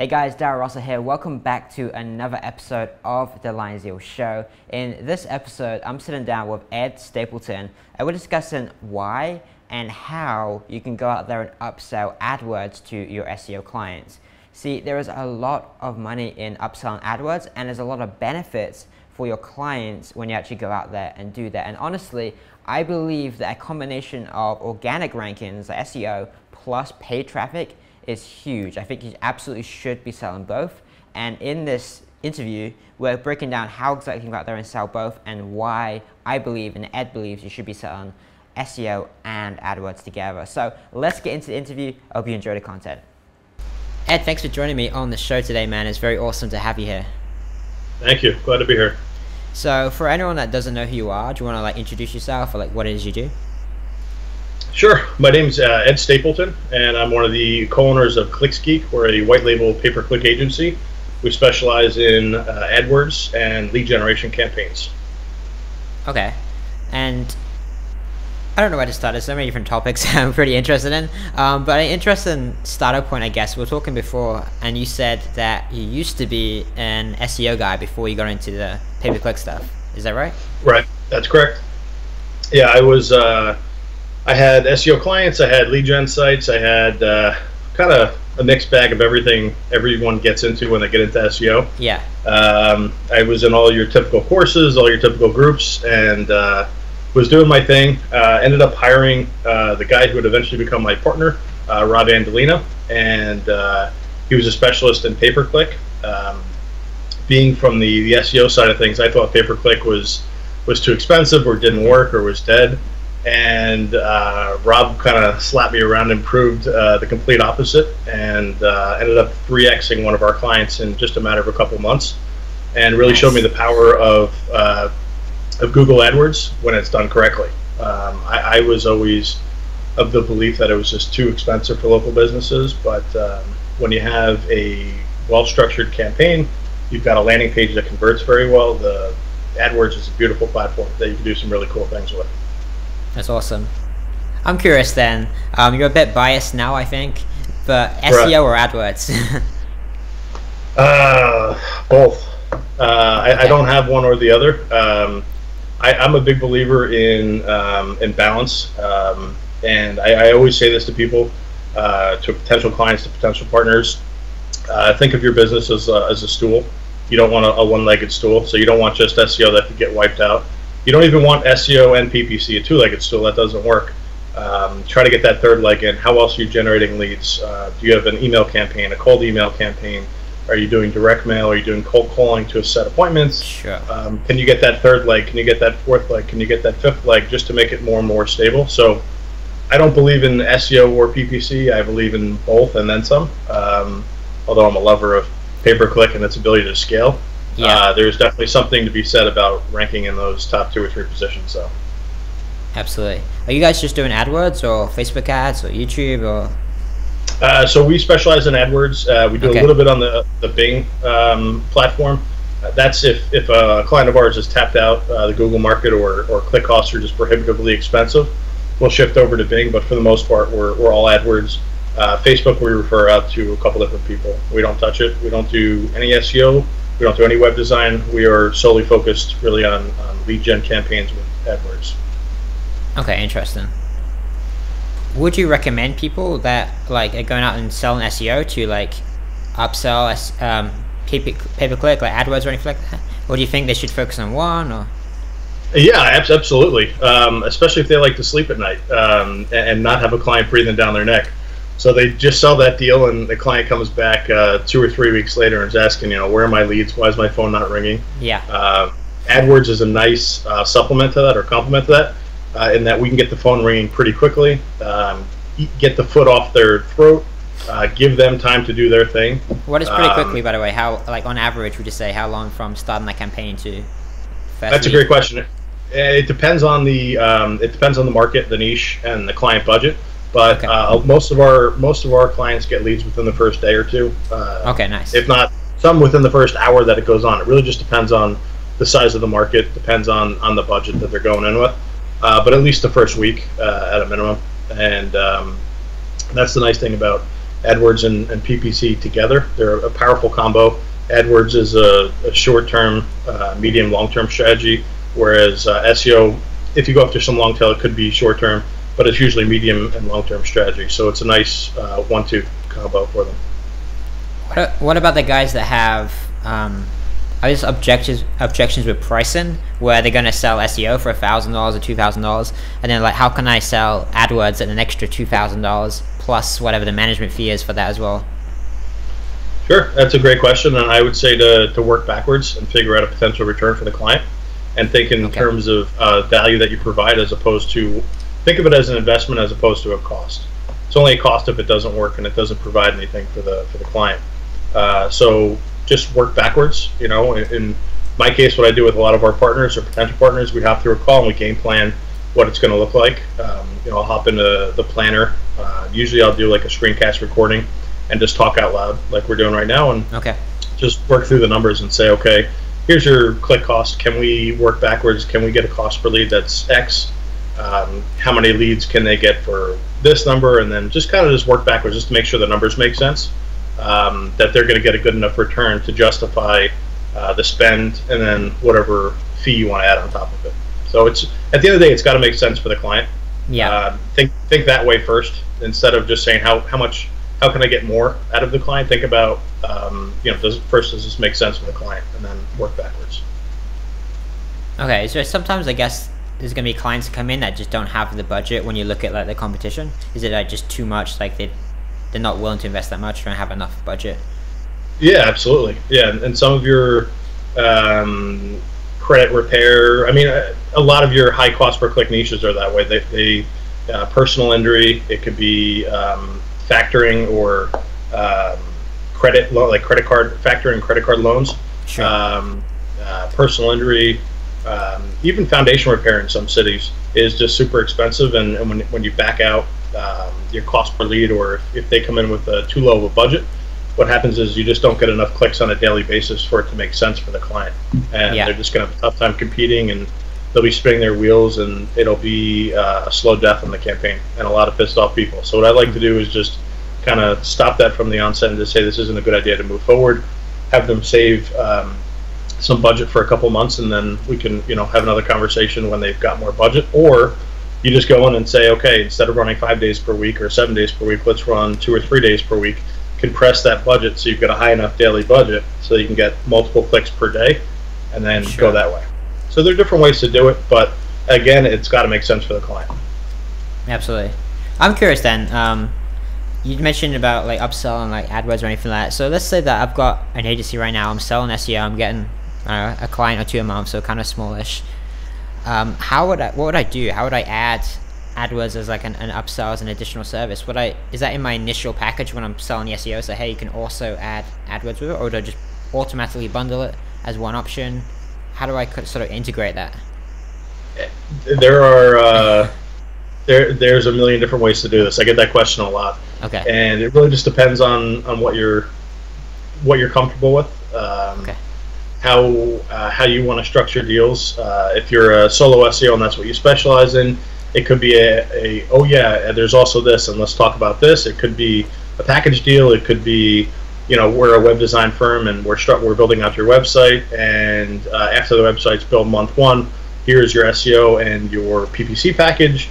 Hey guys, Daryl Russell here. Welcome back to another episode of the Lion SEO Show. In this episode, I'm sitting down with Ed Stapleton and we're discussing why and how you can go out there and upsell AdWords to your SEO clients. See, there is a lot of money in upselling AdWords and there's a lot of benefits for your clients when you actually go out there and do that. And honestly, I believe that a combination of organic rankings, like SEO, plus paid traffic is huge. I think you absolutely should be selling both. And in this interview, we're breaking down how exactly you can go out there and sell both and why I believe and Ed believes you should be selling SEO and AdWords together. So let's get into the interview. I hope you enjoy the content. Ed, thanks for joining me on the show today, man. It's very awesome to have you here. Thank you. Glad to be here. So for anyone that doesn't know who you are, do you want to introduce yourself or what it is you do? Sure. My name's Ed Stapleton, and I'm one of the co-owners of ClicksGeek. We're a white label pay-per-click agency. We specialize in AdWords and lead generation campaigns. Okay. And I don't know where to start. There's so many different topics I'm pretty interested in. But an interesting starter point, I guess. We were talking before, and you said that you used to be an SEO guy before you got into the pay-per-click stuff. Is that right? Right. That's correct. Yeah, I had SEO clients, I had lead gen sites, I had kind of a mixed bag of everything everyone gets into when they get into SEO. Yeah. I was in all your typical courses, all your typical groups, and was doing my thing. Ended up hiring the guy who would eventually become my partner, Rob Andolina, and he was a specialist in pay-per-click. Being from the SEO side of things, I thought pay-per-click was too expensive or didn't work or was dead. And Rob kind of slapped me around and proved the complete opposite, and ended up 3xing one of our clients in just a matter of a couple months, and really showed me the power of Google Adwords when it's done correctly. I was always of the belief that it was just too expensive for local businesses, but when you have a well-structured campaign, you've got a landing page that converts very well, the AdWords is a beautiful platform that you can do some really cool things with. That's awesome. I'm curious then, you're a bit biased now, I think, but SEO or AdWords? Both. I don't have one or the other. I'm a big believer in balance, and I always say this to people, to potential clients, to potential partners. Think of your business as a stool. You don't want a one-legged stool, so you don't want just SEO that could get wiped out. You don't even want SEO and PPC, a two-legged stool. That doesn't work. Try to get that third leg in. How else are you generating leads? Do you have an email campaign, a cold email campaign? Are you doing direct mail? Are you doing cold calling to set appointments? Sure. Can you get that third leg? Can you get that fourth leg? Can you get that fifth leg, just to make it more and more stable? So I don't believe in SEO or PPC. I believe in both and then some, although I'm a lover of pay-per-click and its ability to scale. Yeah. There's definitely something to be said about ranking in those top 2 or 3 positions. So, absolutely. Are you guys just doing AdWords or Facebook ads or YouTube or? So we specialize in AdWords. We do a little bit on the Bing platform. That's if a client of ours is tapped out the Google market or click costs are just prohibitively expensive, we'll shift over to Bing. But for the most part, we're all AdWords. Facebook we refer out to a couple different people. We don't touch it. We don't do any SEO. We don't do any web design. We are solely focused really on lead gen campaigns with AdWords. Okay, interesting. Would you recommend people that are going out and selling SEO to upsell pay-per-click like AdWords or anything like that? Or do you think they should focus on one? Or? Yeah, absolutely. Especially if they like to sleep at night and not have a client breathing down their neck. So they just sell that deal, and the client comes back 2 or 3 weeks later and is asking, where are my leads? Why is my phone not ringing? Yeah. AdWords is a nice supplement to that or complement to that, in that we can get the phone ringing pretty quickly, get the foot off their throat, give them time to do their thing. What is pretty quickly, by the way? How, on average, would you say how long from starting that campaign to first That's week? A great question. It depends on the market, the niche, and the client budget. But most of our clients get leads within the first day or two. Okay, nice. If not, some within the first hour that it goes on. It really just depends on the size of the market, depends on the budget that they're going in with. But at least the first week at a minimum. And that's the nice thing about AdWords and PPC together. They're a powerful combo. AdWords is a short-term, medium, long-term strategy, whereas SEO, if you go after some long tail, it could be short-term, but it's usually medium and long-term strategy. So it's a nice 1-2 combo for them. What about the guys that have are just objections with pricing, where they're going to sell SEO for $1,000 or $2,000, and then like, how can I sell AdWords at an extra $2,000 plus whatever the management fee is for that as well? Sure, that's a great question, and I would say to work backwards and figure out a potential return for the client, and think in terms of value that you provide, as opposed to, think of it as an investment as opposed to a cost. It's only a cost if it doesn't work and it doesn't provide anything for the client. So just work backwards. You know, in my case, what I do with a lot of our partners or potential partners, we hop through a call and we game plan what it's going to look like. You know, I'll hop into the planner. Usually I'll do like a screencast recording and just talk out loud like we're doing right now, and just work through the numbers and say, okay, here's your click cost. Can we work backwards? Can we get a cost per lead that's X? How many leads can they get for this number? And then just kind of just work backwards just to make sure the numbers make sense. That they're going to get a good enough return to justify the spend, and then whatever fee you want to add on top of it. So it's, at the end of the day, it's got to make sense for the client. Yeah. Think that way first, instead of just saying how can I get more out of the client. Think about you know, does this make sense for the client, and then work backwards. Okay, so sometimes I guess there's going to be clients that come in that just don't have the budget when you look at like the competition. Is it like just too much, like they're not willing to invest that much, don't have enough budget? Yeah, absolutely. Yeah, and some of your credit repair, I mean, a lot of your high cost per click niches are that way. They personal injury, it could be factoring or credit card factoring, credit card loans. Sure. Personal injury, even foundation repair in some cities is just super expensive, and when you back out your cost per lead, or if they come in with too low of a budget, what happens is you just don't get enough clicks on a daily basis for it to make sense for the client, and they're just going to have a tough time competing, and they'll be spinning their wheels, and it'll be a slow death on the campaign and a lot of pissed off people. So what I like to do is just kind of stop that from the onset and just say this isn't a good idea to move forward, have them save some budget for a couple months, and then we can, you know, have another conversation when they've got more budget. Or you just go in and say, okay, instead of running 5 days per week or 7 days per week, let's run 2 or 3 days per week. Compress that budget so you've got a high enough daily budget so you can get multiple clicks per day, and then go that way. So there are different ways to do it, but again, it's got to make sense for the client. Absolutely. I'm curious then, you mentioned about like upsell and like AdWords or anything like that. So let's say that I've got an agency right now, I'm selling SEO, I'm getting a client or two a month, so kind of smallish. What would I do? How would I add AdWords as like an upsell, as an additional service? Is that in my initial package when I'm selling the SEO? So hey, you can also add AdWords with it, or do I just automatically bundle it as one option? How do I sort of integrate that? There are there's a million different ways to do this. I get that question a lot. Okay. And it really just depends on what you're comfortable with. How you want to structure deals. If you're a solo SEO and that's what you specialize in, it could be oh yeah, there's also this, and let's talk about this. It could be a package deal. It could be, you know, we're a web design firm and we're building out your website, and after the website's built month 1, here's your SEO and your PPC package.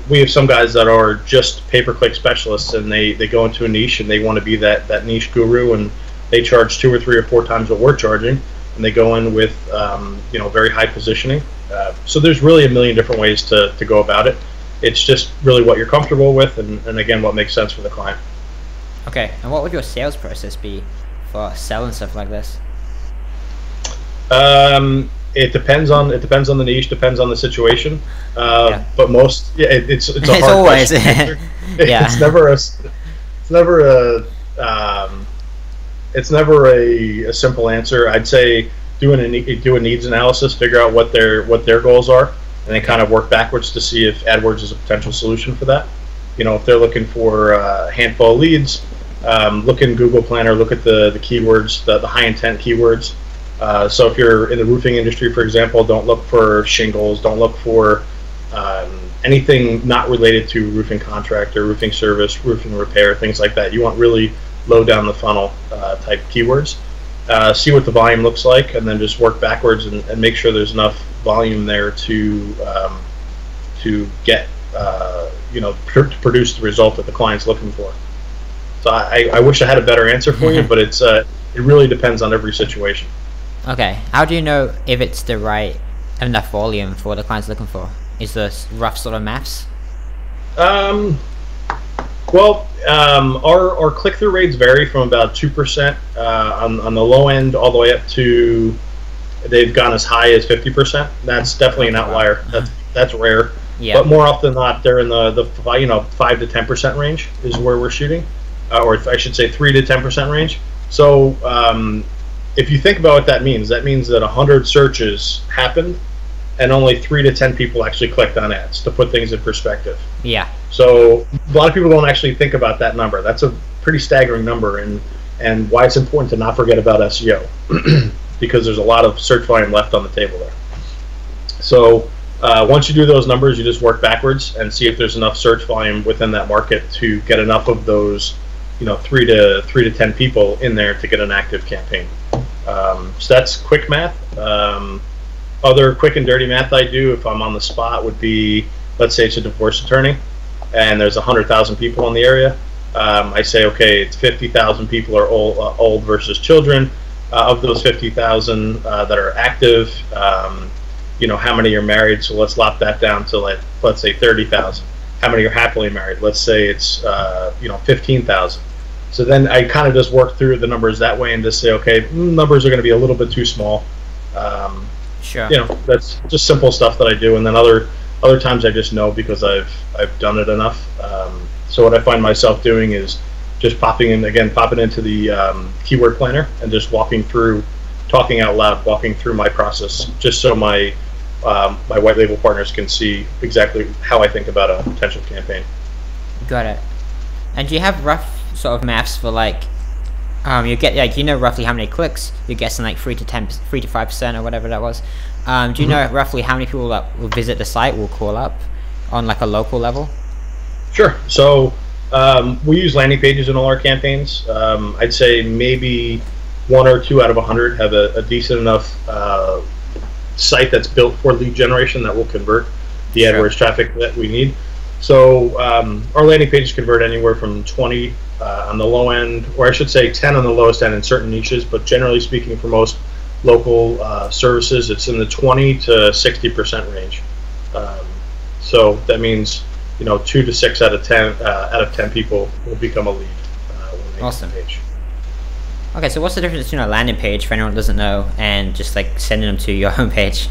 We have some guys that are just pay-per-click specialists, and they go into a niche and they want to be that niche guru, and they charge 2 or 3 or 4 times what we're charging, and they go in with you know, very high positioning. So there's really a million different ways to go about it. It's just really what you're comfortable with, and again, what makes sense for the client. Okay, and what would your sales process be for selling stuff like this? It depends on the niche, depends on the situation. But most, it's a hard always. It's never a simple answer. I'd say do a needs analysis, figure out what their goals are, and then kind of work backwards to see if AdWords is a potential solution for that. You know, if they're looking for a handful of leads, look in Google Planner, look at the keywords, the high intent keywords. So if you're in the roofing industry, for example, don't look for shingles, don't look for anything not related to roofing contractor, roofing service, roofing repair, things like that. You want really low down the funnel type keywords. See what the volume looks like, and then just work backwards and make sure there's enough volume there to get to produce the result that the client's looking for. So I wish I had a better answer for you, but it really depends on every situation. Okay, how do you know if it's the right enough volume for what the client's looking for? Is there rough sort of maths? Well, our click-through rates vary from about 2% on the low end all the way up to, they've gone as high as 50%. That's definitely an outlier. That's rare. Yeah. But more often than not, they're in the 5 to 10% range is where we're shooting, or I should say 3 to 10% range. So if you think about what that means that 100 searches happened, and only 3 to 10 people actually clicked on ads, to put things in perspective. Yeah. So a lot of people don't actually think about that number. That's a pretty staggering number, and why it's important to not forget about SEO, because there's a lot of search volume left on the table there. So once you do those numbers, you just work backwards and see if there's enough search volume within that market to get enough of those, 3 to 10 people in there to get an active campaign. So that's quick math. Other quick and dirty math I do if I'm on the spot would be, let's say it's a divorce attorney and there's 100,000 people in the area. I say, okay, it's 50,000 people are old versus children. Of those 50,000 that are active, how many are married? So let's lop that down to, let's say 30,000. How many are happily married? Let's say it's 15,000. So then I kind of just work through the numbers that way and just say, okay, numbers are going to be a little bit too small. Sure. That's just simple stuff that I do, and then other times I just know because I've done it enough. So what I find myself doing is just popping into the keyword planner and just talking out loud, walking through my process, just so my white label partners can see exactly how I think about a potential campaign. Got it. And do you have rough sort of maths for you get roughly how many clicks you're guessing, 3 to 5% or whatever that was? Do you know roughly how many people that will visit the site will call up on a local level? Sure. So we use landing pages in all our campaigns. I'd say maybe 1 or 2 out of 100 have a decent enough site that's built for lead generation that will convert the AdWords traffic that we need. So our landing pages convert anywhere from 20 on the low end, or I should say 10 on the lowest end in certain niches, but generally speaking for most local services, it's in the 20 to 60% range. So that means 2 to 6 out of 10 people will become a lead when they awesome. get the page. Okay, so what's the difference between a landing page, for anyone who doesn't know, and just sending them to your homepage?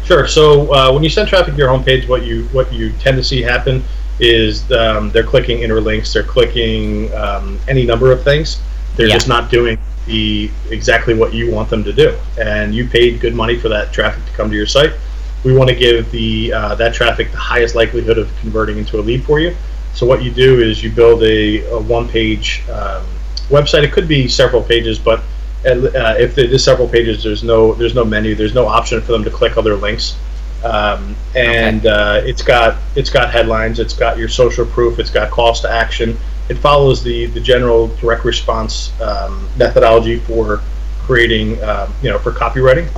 Sure. So when you send traffic to your homepage, what you tend to see happen is they're clicking interlinks, they're clicking any number of things. They're just not doing exactly what you want them to do. And you paid good money for that traffic to come to your site. We want to give that traffic the highest likelihood of converting into a lead for you. So what you do is you build a one-page website. It could be several pages, but if it is several pages, there's no menu, there's no option for them to click other links. It's got headlines, it's got your social proof, it's got calls to action. It follows the general direct response methodology for creating for copywriting,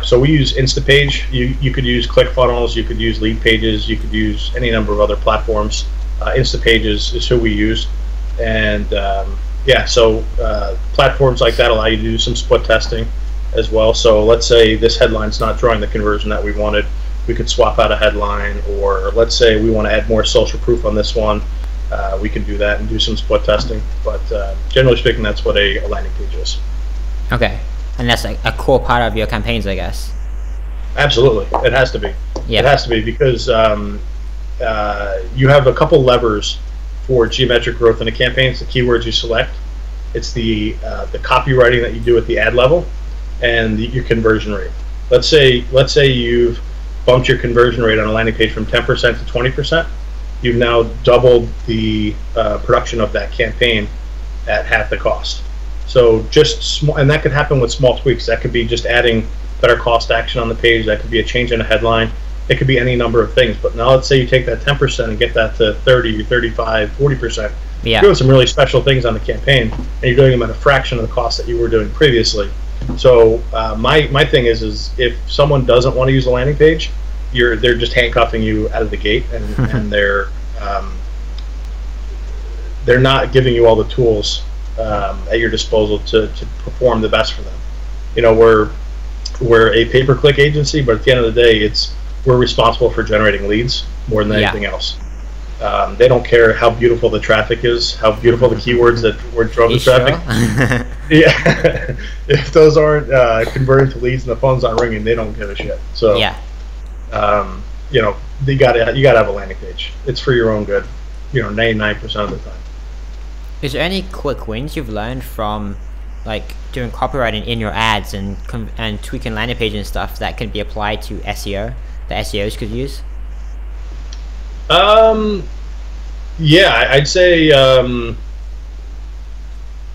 so we use Instapage. You could use ClickFunnels, you could use Lead Pages, you could use any number of other platforms. Instapage is who we use, and platforms like that allow you to do some split testing as well. So let's say this headline's not drawing the conversion that we wanted, we could swap out a headline, or let's say we want to add more social proof on this one, we can do that and do some split testing. But generally speaking, that's what a landing page is. Okay, and that's a core part of your campaigns, I guess. Absolutely, it has to be. Yeah. It has to be, because you have a couple levers for geometric growth in a campaign. It's the keywords you select, it's the copywriting that you do at the ad level, and your conversion rate. Let's say you've bumped your conversion rate on a landing page from 10% to 20%. You've now doubled the production of that campaign at half the cost. So just small, and that could happen with small tweaks. That could be just adding better cost action on the page. That could be a change in a headline. It could be any number of things. But now let's say you take that 10% and get that to 30, 35, 40%. Yeah. You're doing some really special things on the campaign, and you're doing them at a fraction of the cost that you were doing previously. So my thing is if someone doesn't want to use a landing page, they're just handcuffing you out of the gate, and they're not giving you all the tools at your disposal to perform the best for them. You know, we're a pay-per-click agency, but at the end of the day, we're responsible for generating leads more than anything else. They don't care how beautiful the traffic is, how beautiful the keywords that drove the traffic. Sure? Yeah, if those aren't converting to leads and the phone's not ringing, they don't give a shit. So yeah, you know, you gotta have a landing page. It's for your own good. You know, 99% of the time. Is there any quick wins you've learned from like doing copywriting in your ads and tweaking landing page and stuff that can be applied to SEO that SEOs could use? Yeah, I'd say.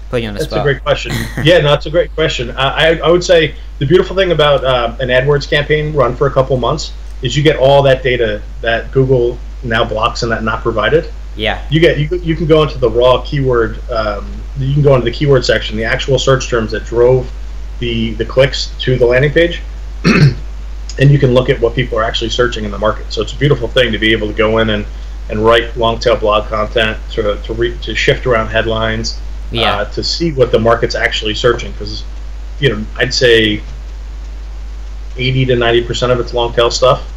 Put you on the spot. That's a great question. Yeah, no, that's a great question. I would say the beautiful thing about an AdWords campaign run for a couple months is you get all that data that Google now blocks and that not provided. Yeah. You can go into the raw keyword. You can go into the keyword section, the actual search terms that drove the clicks to the landing page, and you can look at what people are actually searching in the market. So it's a beautiful thing to be able to go in and write long tail blog content to shift around headlines. Yeah. To see what the market's actually searching, because you know, I'd say 80 to 90% of it's long tail stuff,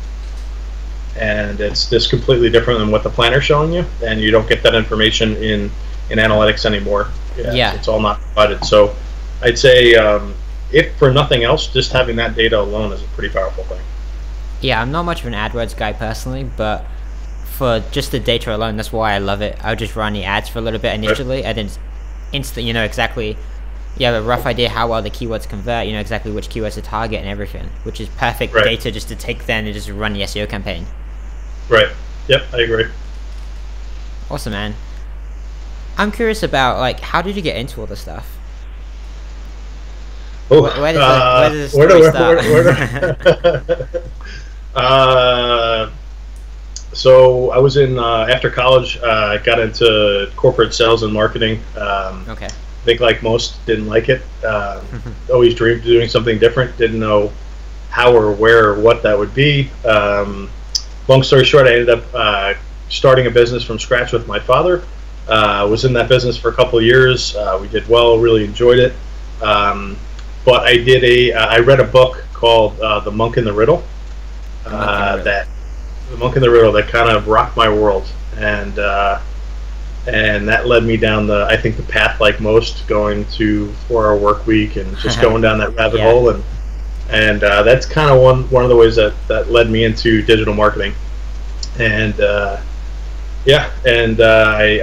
and it's just completely different than what the planner's showing you, and you don't get that information in analytics anymore. Yeah, it's all not provided. So I'd say if for nothing else, just having that data alone is a pretty powerful thing. Yeah, I'm not much of an AdWords guy personally, but for just the data alone, that's why I love it. I'll just run the ads for a little bit initially, and then instantly, you know exactly, you have a rough idea how well the keywords convert, you know exactly which keywords to target and everything, which is perfect data just to take then and just run the SEO campaign. Right. Yep, I agree. Awesome, man. I'm curious about, like, how did you get into all this stuff? Oh, where does the story start? So I was in after college. I got into corporate sales and marketing. Okay. I think, like most, didn't like it. Always dreamed of doing something different. Didn't know how or where or what that would be. Long story short, I ended up starting a business from scratch with my father. Was in that business for a couple of years. We did well. Really enjoyed it. But I read a book called The Monk in the Riddle. The Monk in the Riddle that kind of rocked my world, and that led me down I think the path like most, going to 4-hour work week and just going down that rabbit hole, and that's kind of one of the ways that led me into digital marketing, and I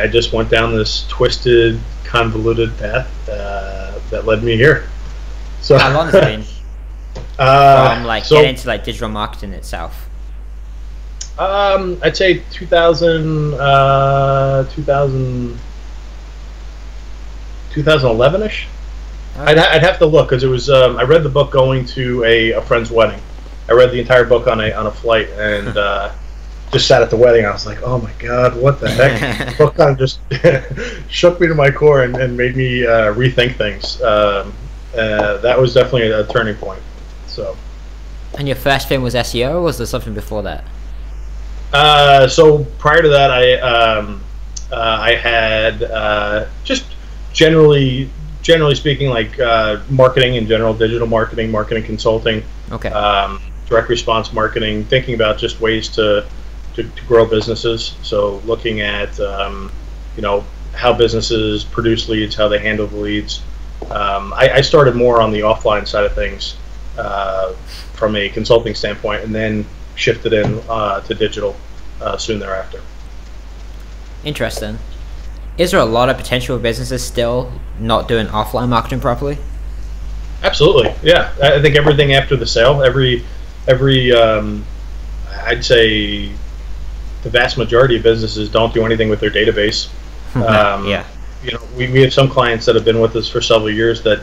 just went down this twisted, convoluted path that led me here. So how long has it been from getting into like digital marketing itself? I'd say 2011-ish. Okay. I'd have to look, because it was I read the book going to a friend's wedding. I read the entire book on a flight, and just sat at the wedding. I was like, oh my god, what the heck? The book kind of just shook me to my core and made me rethink things. That was definitely a turning point. So. And your first thing was SEO, or was there something before that? So prior to that, I had just generally speaking, like marketing in general, digital marketing, marketing consulting, direct response marketing, thinking about just ways to grow businesses. So looking at how businesses produce leads, how they handle the leads. I started more on the offline side of things from a consulting standpoint, and then shifted in to digital soon thereafter. Interesting. Is there a lot of potential businesses still not doing offline marketing properly? Absolutely, yeah. I think everything after the sale, every I'd say the vast majority of businesses don't do anything with their database. We have some clients that have been with us for several years that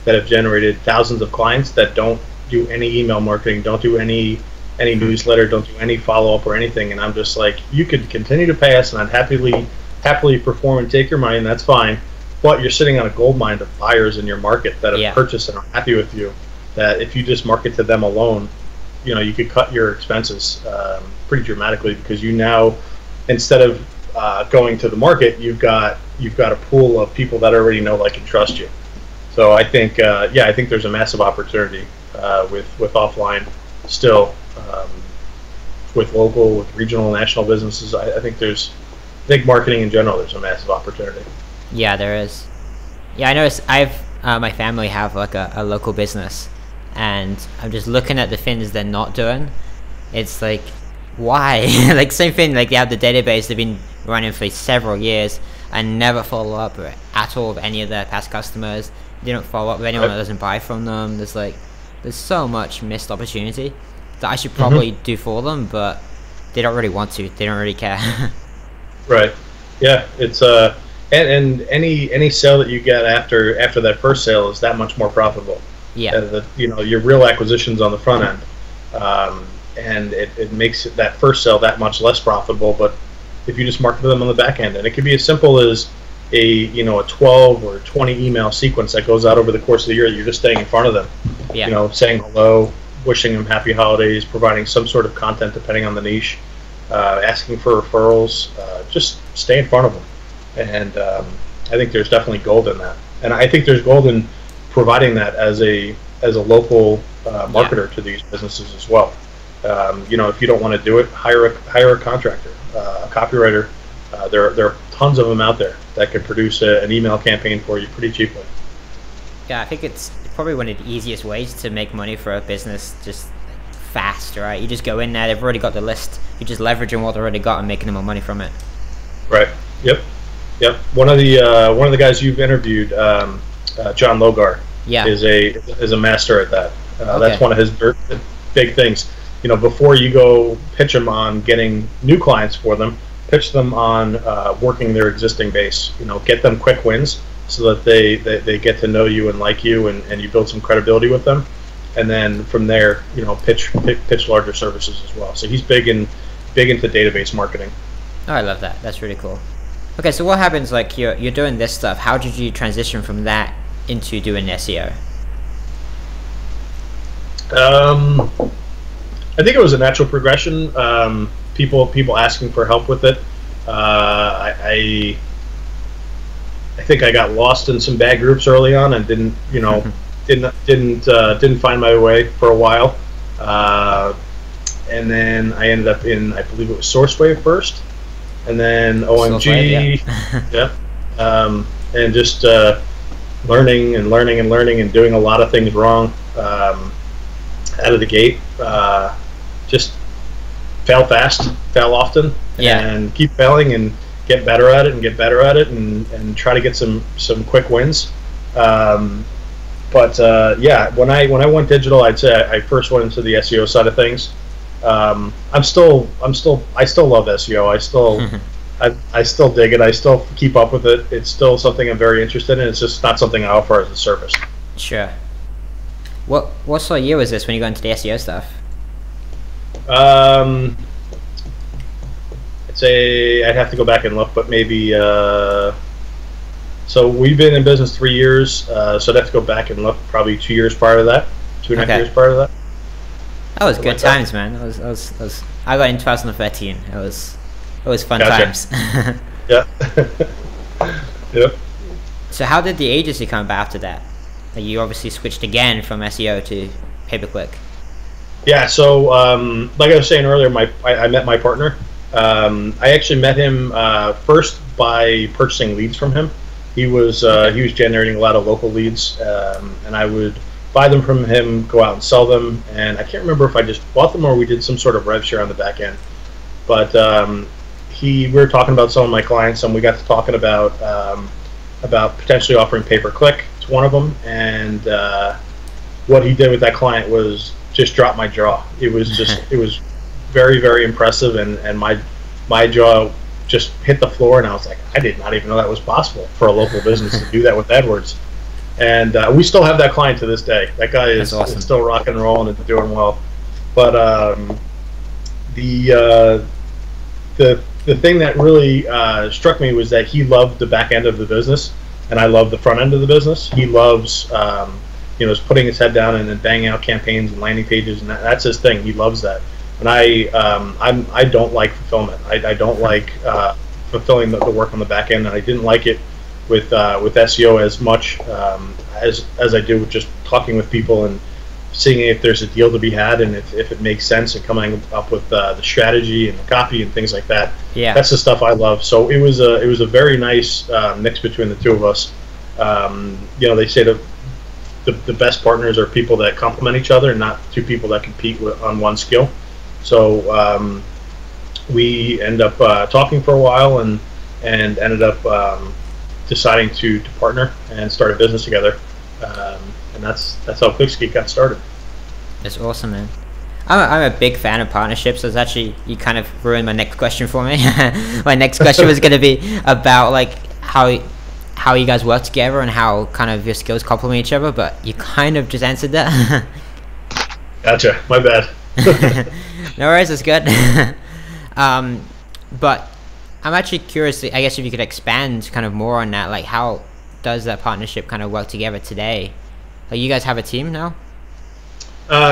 have generated thousands of clients that don't do any email marketing, don't do any newsletter, don't do any follow-up or anything. And I'm just like, you could continue to pay us and I'd happily perform and take your money, and that's fine. But you're sitting on a gold mine of buyers in your market that have purchased and are happy with you, that if you just market to them alone, you could cut your expenses pretty dramatically, because you now, instead of going to the market, you've got a pool of people that already know, like, and trust you. So I think I think there's a massive opportunity with offline still, with local, with regional, national businesses. I think marketing in general, there's a massive opportunity. Yeah, there is. Yeah, I noticed my family have like a local business, and I'm just looking at the things they're not doing. It's like, why? Like, same thing, like, they have the database they've been running for several years and never follow up at all with any of their past customers. They don't follow up with anyone that doesn't buy from them. There's so much missed opportunity that I should probably do for them, but they don't really want to. They don't really care. Right. Yeah. It's and any sale that you get after that first sale is that much more profitable. Yeah. Your real acquisition's on the front end, and it makes that first sale that much less profitable. But if you just market to them on the back end, and it could be as simple as a 12 or 20 email sequence that goes out over the course of the year, that you're just staying in front of them, saying hello, wishing them happy holidays, providing some sort of content depending on the niche, asking for referrals, just stay in front of them. And I think there's definitely gold in that, and I think there's gold in providing that as a local marketer to these businesses as well. If you don't want to do it, hire a contractor, a copywriter. There are tons of them out there that could produce an email campaign for you pretty cheaply. Yeah, I think it's probably one of the easiest ways to make money for a business, just fast, right? You just go in there, they've already got the list, you're just leveraging what they already got and making them more money from it. Right. Yep. One of the guys you've interviewed, John Logar, is a master at that. That's one of his big things. Before you go pitch them on getting new clients for them, pitch them on working their existing base. Get them quick wins so that they get to know you and like you, and you build some credibility with them. And then from there, pitch larger services as well. So he's big into database marketing. Oh, I love that. That's really cool. Okay, so what happens, like, you're doing this stuff. How did you transition from that into doing SEO? I think it was a natural progression. People asking for help with it. I think I got lost in some bad groups early on and didn't find my way for a while. And then I ended up in, I believe it was SourceWave first, and then OMG. And just learning and doing a lot of things wrong out of the gate. Just fail fast, fail often, and keep failing and get better at it and try to get some quick wins. When I went digital, I'd say I first went into the SEO side of things. I still love SEO. I still dig it. I still keep up with it. It's still something I'm very interested in. It's just not something I offer as a service. Sure. What sort of year was this when you got into the SEO stuff? I'd say I'd have to go back and look, but maybe. So we've been in business 3 years, so I'd have to go back and look. Probably 2 years prior to that, 2.5 years prior to that. That was good times, man. I got in 2013. It was fun times. Yeah. Yep. So how did the agency come about after that? You obviously switched again from SEO to pay-per-click. Yeah. So like I was saying earlier, I met my partner. I actually met him first by purchasing leads from him. He was generating a lot of local leads, and I would buy them from him, go out and sell them. And I can't remember if I just bought them or we did some sort of rev share on the back end. But we were talking about some of my clients, and we got to talking about potentially offering pay-per-click to one of them. And what he did with that client was just drop my jaw. It was very, very impressive, and my jaw just hit the floor, and I was like, I did not even know that was possible for a local business to do that with AdWords. And we still have that client to this day. That guy is awesome. still rock and rolling and doing well. But the thing that really struck me was that he loved the back end of the business, and I love the front end of the business. He loves just putting his head down and then banging out campaigns and landing pages, and that's his thing. He loves that. And I don't like fulfillment. I don't like fulfilling the work on the back end, and I didn't like it with SEO as much as I do with just talking with people and seeing if there's a deal to be had, and if it makes sense, and coming up with the strategy and the copy and things like that. Yeah, that's the stuff I love. So it was a very nice mix between the two of us. They say that the best partners are people that complement each other, and not two people that compete on one skill. So we end up talking for a while, and ended up deciding to partner and start a business together. And that's how Clickski got started. That's awesome, man. I'm a big fan of partnerships. So it's actually, you kind of ruined my next question for me. My next question was going to be about like how you guys work together and how kind of your skills complement each other, but you kind of just answered that. Gotcha. My bad. No worries, that's good. But I'm actually curious, I guess, if you could expand kind of more on that, like how does that partnership kind of work together today? Like, you guys have a team now?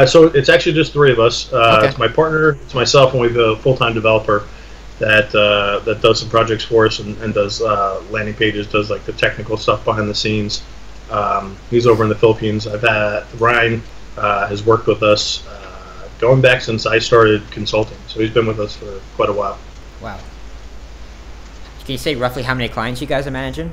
So it's actually just three of us. Okay. It's my partner, it's myself, and we have a full-time developer that does some projects for us and does landing pages, does like the technical stuff behind the scenes. He's over in the Philippines. I've had Ryan has worked with us going back since I started consulting, so he's been with us for quite a while. Wow. Can you say roughly how many clients you guys are managing?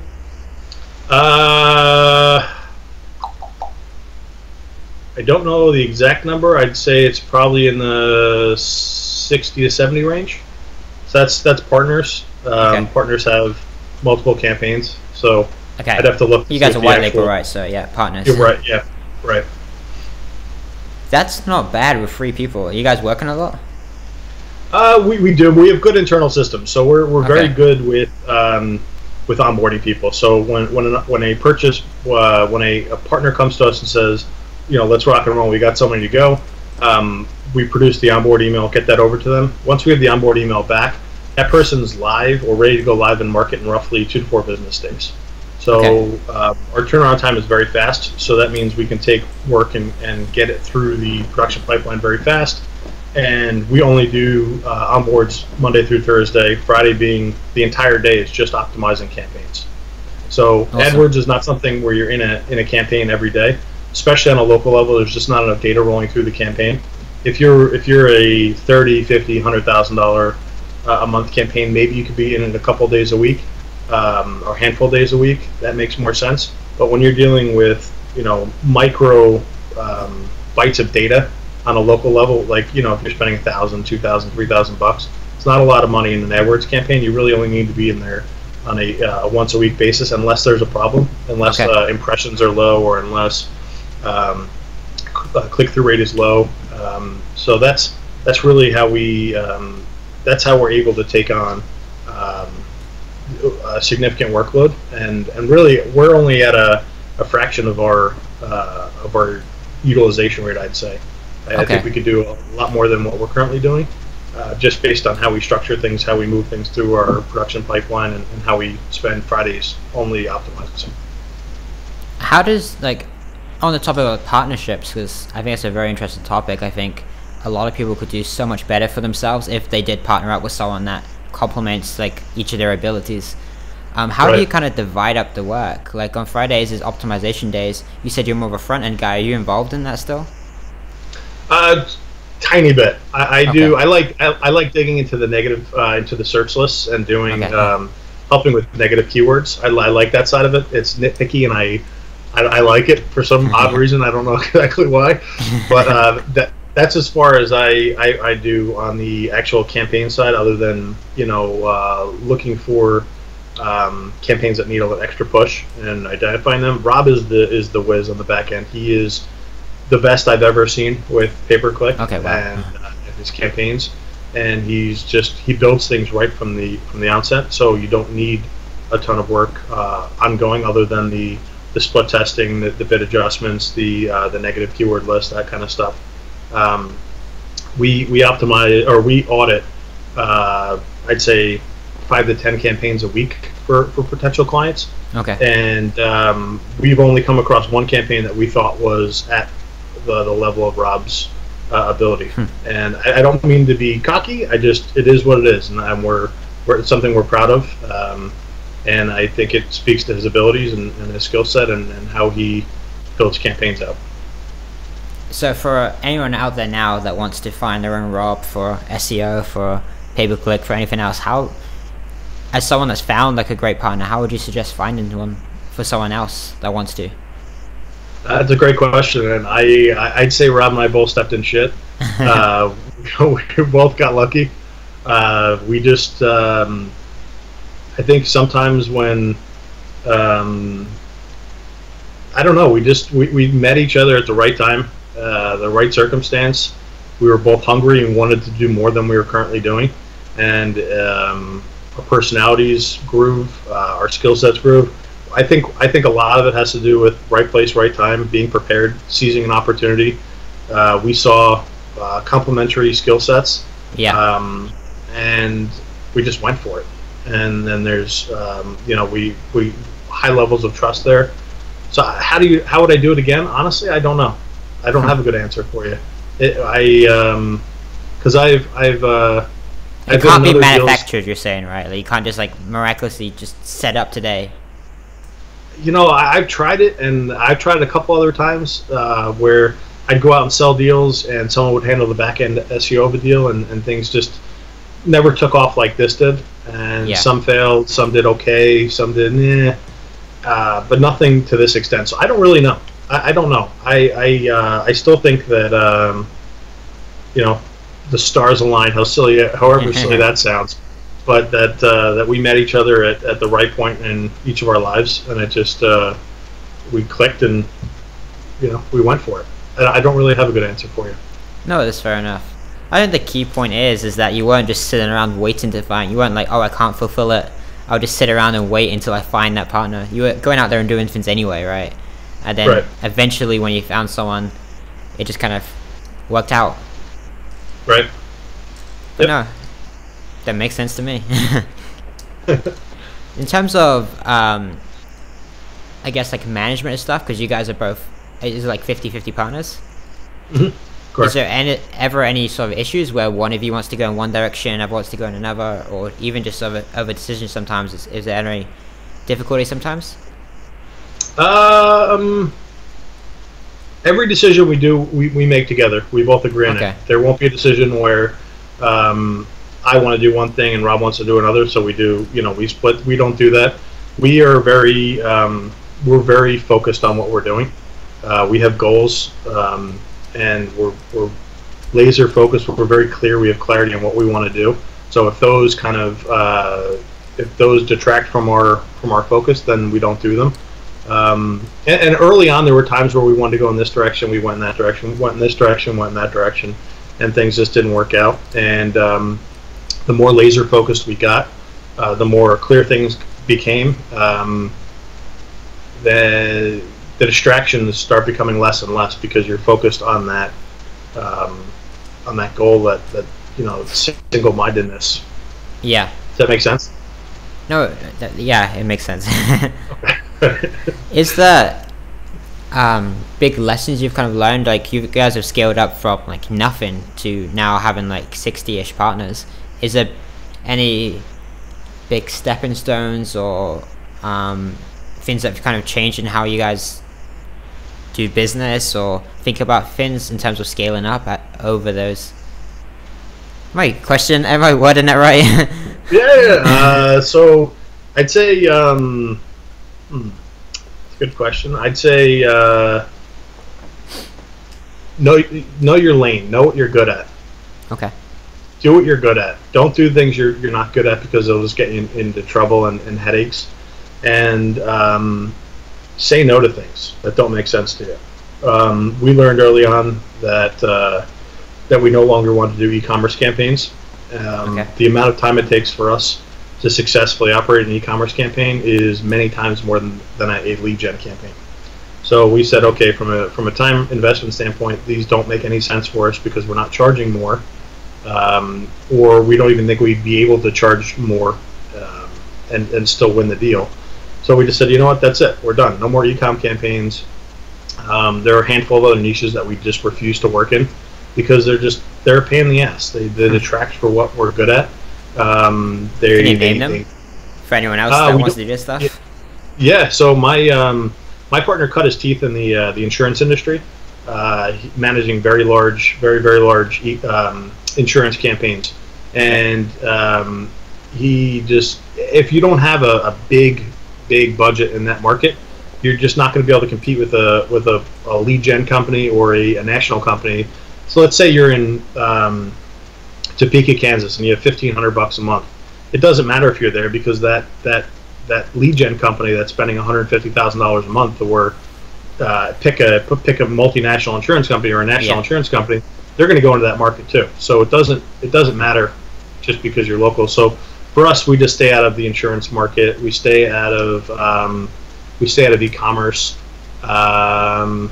I don't know the exact number. I'd say it's probably in the 60 to 70 range. So that's partners. Okay. Partners have multiple campaigns, so okay. I'd have to look. You guys are white label, right? So yeah, partners. You're right. Yeah, right. That's not bad with 3 people. Are you guys working a lot? We do. We have good internal systems, so we're very good with onboarding people. So when a purchase when a partner comes to us and says, let's rock and roll, we got somebody to go, we produce the onboard email, get that over to them. Once we have the onboard email back, that person's live or ready to go live in market in roughly 2 to 4 business days. So our turnaround time is very fast, so that means we can take work and get it through the production pipeline very fast. And we only do onboards Monday through Thursday, Friday being the entire day is just optimizing campaigns. So awesome. AdWords is not something where you're in a campaign every day, especially on a local level. There's just not enough data rolling through the campaign. If you're a $30,000, $50,000, $100,000 a month campaign, maybe you could be in it a couple days a week, or a handful of days a week. That makes more sense. But when you're dealing with micro bytes of data on a local level, like if you're spending $1,000, $2,000, $3,000, it's not a lot of money in an AdWords campaign. You really only need to be in there on a once a week basis, unless there's a problem, unless impressions are low, or unless click-through rate is low. So that's really how that's how we're able to take on a significant workload, and really we're only at a fraction of our utilization rate, I'd say. I think we could do a lot more than what we're currently doing, just based on how we structure things, how we move things through our production pipeline, and how we spend Fridays only optimizing. How does, like, on the topic of partnerships, because I think it's a very interesting topic, I think a lot of people could do so much better for themselves if they did partner up with someone that complements like each of their abilities. How do you kind of divide up the work? Like on Fridays is optimization days. You said you're more of a front end guy. Are you involved in that still? Tiny bit. I do. I like digging into the negative, into the search lists, and doing helping with negative keywords. I like that side of it. It's nitpicky, and I like it for some odd reason. I don't know exactly why, but that's as far as I do on the actual campaign side, other than looking for campaigns that need a little extra push and identifying them. Rob is the whiz on the back end. He is the best I've ever seen with pay-per-click and his campaigns, and he builds things right from the outset, so you don't need a ton of work ongoing, other than the the split testing, the bid adjustments, the negative keyword list, that kind of stuff. We optimize, or we audit, I'd say 5 to 10 campaigns a week for potential clients. Okay. And we've only come across one campaign that we thought was at the level of Rob's ability. And I don't mean to be cocky. It is what it is, and it's something we're proud of. And I think it speaks to his abilities and his skill set and how he builds campaigns out. So for anyone out there now that wants to find their own Rob for SEO, for pay-per-click, for anything else, how, as someone that's found like a great partner, how would you suggest finding one for someone else that wants to? That's a great question, and I'd say Rob and I both stepped in shit. We both got lucky. We just, I think sometimes when, I don't know, we met each other at the right time, the right circumstance. We were both hungry and wanted to do more than we were currently doing, and our personalities groove, our skill sets groove. I think a lot of it has to do with right place, right time, being prepared, seizing an opportunity. We saw complementary skill sets, and we just went for it. And then there's, we high levels of trust there. So how would I do it again? Honestly, I don't know. I don't have a good answer for you. Because I've it can't be manufactured. You're saying, right? Like, you can't just like miraculously just set up today. I've tried it, and I've tried it a couple other times where I'd go out and sell deals, and someone would handle the back end SEO of a deal, and things just never took off like this did. And some failed, some did okay, some did but nothing to this extent. So I don't really know. I don't know. I still think that the stars align. However silly that sounds, but that we met each other at the right point in each of our lives, and it just we clicked, and we went for it. I don't really have a good answer for you. No, that's fair enough. I think the key point is that you weren't just sitting around waiting to find. You weren't like, oh, I can't fulfill it, I'll just sit around and wait until I find that partner. You were going out there and doing things anyway, right? And then eventually when you found someone, it just kind of worked out. Right. But no, that makes sense to me. In terms of, I guess, like management and stuff, because you guys are both, is it like 50-50 partners? Mm-hmm. Correct. Is there ever any sort of issues where one of you wants to go in one direction, other wants to go in another, or even just over decisions sometimes? Is there any difficulty sometimes? Every decision we do, we make together. We both agree on it. There won't be a decision where I want to do one thing and Rob wants to do another, so we do, we split. We don't do that. We are we're very focused on what we're doing. We have goals, and we're laser focused. We're very clear. We have clarity on what we want to do. So if those detract from our focus, then we don't do them. And early on, there were times where we wanted to go in this direction, we went in that direction, we went in this direction, went in that direction, and things just didn't work out. And the more laser focused we got, the more clear things became. The distractions start becoming less and less because you're focused on that goal, that single-mindedness. Yeah. Does that make sense? No. Yeah, it makes sense. Okay. Is there big lessons you've kind of learned? Like, you guys have scaled up from like nothing to now having like 60-ish partners. Is there any big stepping stones or things that have kind of changed in how you guys do business or think about things in terms of scaling up over those? Am I wording it right? Yeah. So I'd say it's a good question. I'd say know your lane. Know what you're good at. Okay. Do what you're good at. Don't do things you're not good at, because they'll just get you into trouble and headaches. And say no to things that don't make sense to you. We learned early on that we no longer want to do e-commerce campaigns. The amount of time it takes for us to successfully operate an e-commerce campaign is many times more than a lead gen campaign. So we said, okay, from a time investment standpoint, these don't make any sense for us because we're not charging more, or we don't even think we'd be able to charge more and still win the deal. So we just said, you know what, that's it. We're done. No more e-com campaigns. There are a handful of other niches that we just refuse to work in because they're a pain in the ass. They detract for what we're good at. Can you name them for anyone else that wants to do this stuff? Yeah. So my partner cut his teeth in the insurance industry, managing very large insurance campaigns, and he just, if you don't have a big budget in that market, you're just not going to be able to compete with a lead gen company or a national company. So let's say you're in Topeka, Kansas, and you have $1,500 a month. It doesn't matter if you're there because that lead gen company that's spending $150,000 a month, or pick a multinational insurance company or a national insurance company, they're going to go into that market too. So it doesn't matter just because you're local. So for us, we just stay out of the insurance market. We stay out of e-commerce. What are